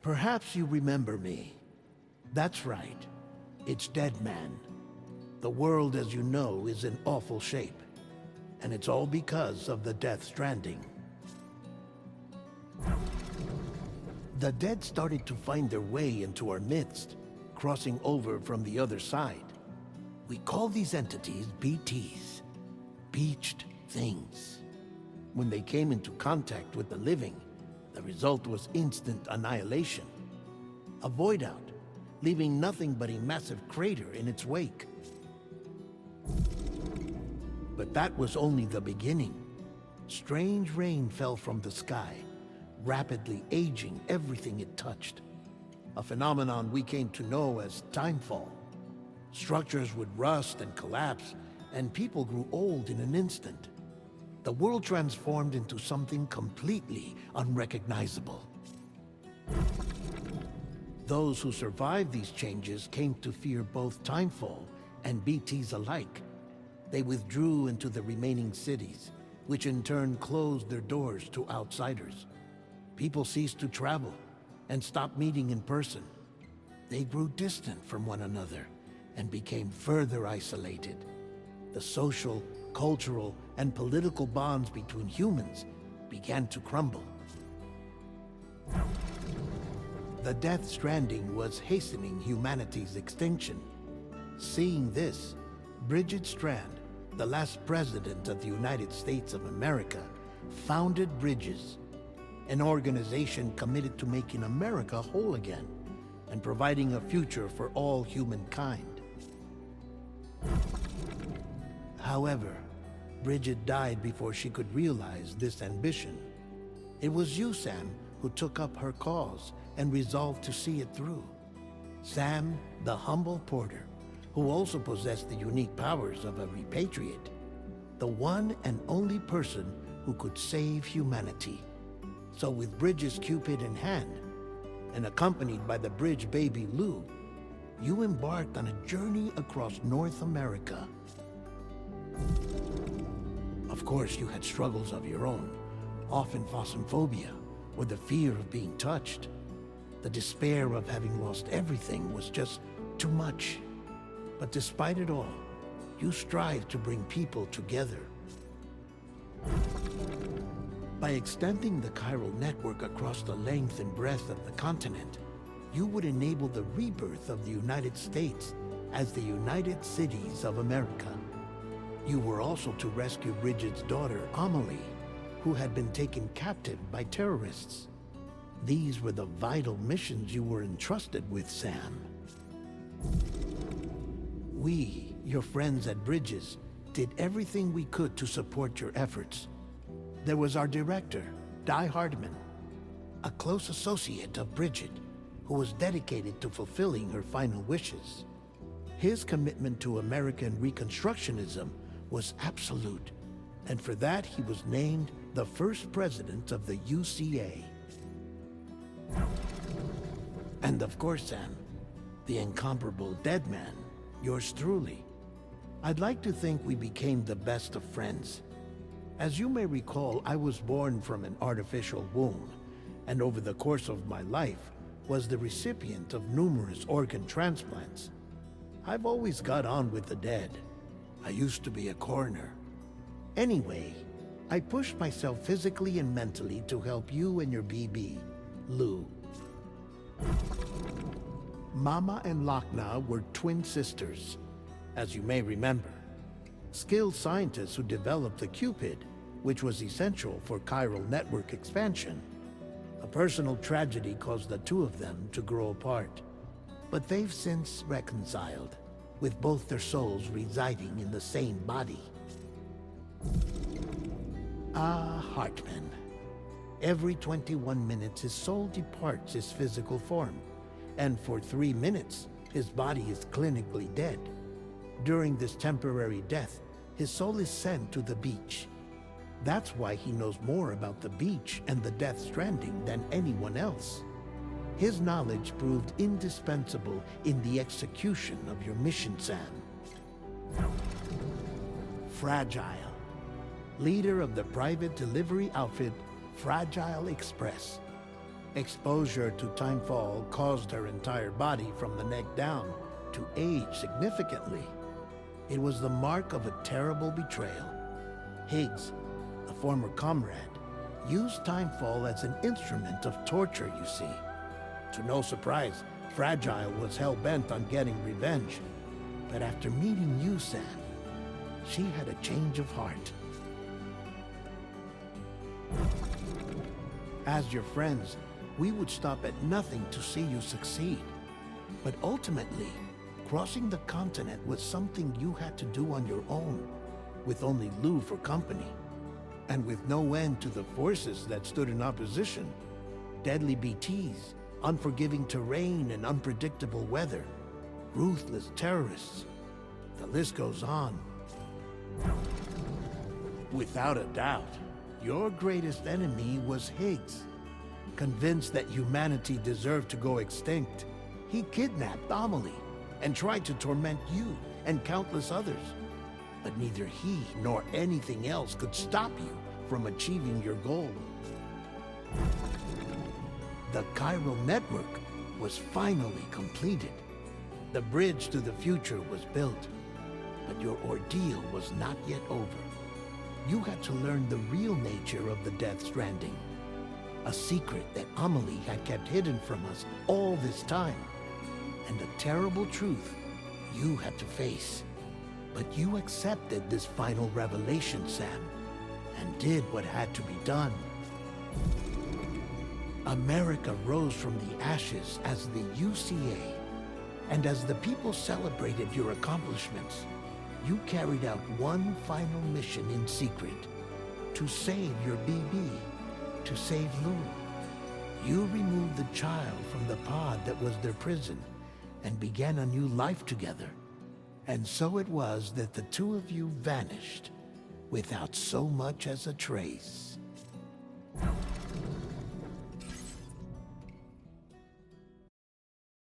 Perhaps you remember me. That's right. It's Dead Man. The world, as you know, is in awful shape. And it's all because of the Death Stranding. The dead started to find their way into our midst, crossing over from the other side. We call these entities BTs, Beached Things. When they came into contact with the living, the result was instant annihilation. A void out, leaving nothing but a massive crater in its wake. But that was only the beginning. Strange rain fell from the sky, rapidly aging everything it touched. A phenomenon we came to know as timefall. Structures would rust and collapse, and people grew old in an instant. The world transformed into something completely unrecognizable. Those who survived these changes came to fear both timefall and BTs alike. They withdrew into the remaining cities, which in turn closed their doors to outsiders. People ceased to travel and stopped meeting in person. They grew distant from one another and became further isolated. The social, cultural, and political bonds between humans began to crumble. The Death Stranding was hastening humanity's extinction. Seeing this, Bridget Strand, the last president of the United States of America, founded Bridges, an organization committed to making America whole again and providing a future for all humankind. However, Bridget died before she could realize this ambition. It was you, Sam, who took up her cause and resolved to see it through. Sam, the humble porter, who also possessed the unique powers of a repatriate, the one and only person who could save humanity. So with Bridges' Cupid in hand, and accompanied by the bridge baby Lou, you embarked on a journey across North America. Of course, you had struggles of your own, often phasmophobia, or the fear of being touched. The despair of having lost everything was just too much. But despite it all, you strived to bring people together. By extending the chiral network across the length and breadth of the continent, you would enable the rebirth of the United States as the United Cities of America. You were also to rescue Bridget's daughter, Amelie, who had been taken captive by terrorists. These were the vital missions you were entrusted with, Sam. We, your friends at Bridges, did everything we could to support your efforts. There was our director, Di Hardman, a close associate of Bridget, who was dedicated to fulfilling her final wishes. His commitment to American Reconstructionism was absolute, and for that he was named the first president of the UCA. And of course, Sam, the incomparable Dead Man, yours truly. I'd like to think we became the best of friends. As you may recall, I was born from an artificial womb, and over the course of my life was the recipient of numerous organ transplants. I've always got on with the dead. I used to be a coroner. Anyway, I pushed myself physically and mentally to help you and your BB, Lou. Mama and Lochna were twin sisters, as you may remember. Skilled scientists who developed the Cupid, which was essential for chiral network expansion. A personal tragedy caused the two of them to grow apart, but they've since reconciled, with both their souls residing in the same body. Ah, Hartman. Every 21 minutes his soul departs his physical form, and for 3 minutes his body is clinically dead. During this temporary death, his soul is sent to the beach. That's why he knows more about the beach and the Death Stranding than anyone else. His knowledge proved indispensable in the execution of your mission, Sam. Fragile, leader of the private delivery outfit Fragile Express. Exposure to timefall caused her entire body from the neck down to age significantly. It was the mark of a terrible betrayal. Higgs, a former comrade, used timefall as an instrument of torture, you see. To no surprise, Fragile was hell-bent on getting revenge. But after meeting you, Sam, she had a change of heart. As your friends, we would stop at nothing to see you succeed. But ultimately, crossing the continent was something you had to do on your own, with only Lou for company, and with no end to the forces that stood in opposition. Deadly BTs, unforgiving terrain and unpredictable weather, ruthless terrorists. The list goes on. Without a doubt, your greatest enemy was Higgs. Convinced that humanity deserved to go extinct, he kidnapped Amelie and tried to torment you and countless others. But neither he nor anything else could stop you from achieving your goal. The chiral network was finally completed. The bridge to the future was built. But your ordeal was not yet over. You had to learn the real nature of the Death Stranding. A secret that Amelie had kept hidden from us all this time. And the terrible truth you had to face. But you accepted this final revelation, Sam, and did what had to be done. America rose from the ashes as the UCA. And as the people celebrated your accomplishments, you carried out one final mission in secret. To save your BB. To save Lou. You removed the child from the pod that was their prison and began a new life together. And so it was that the two of you vanished without so much as a trace.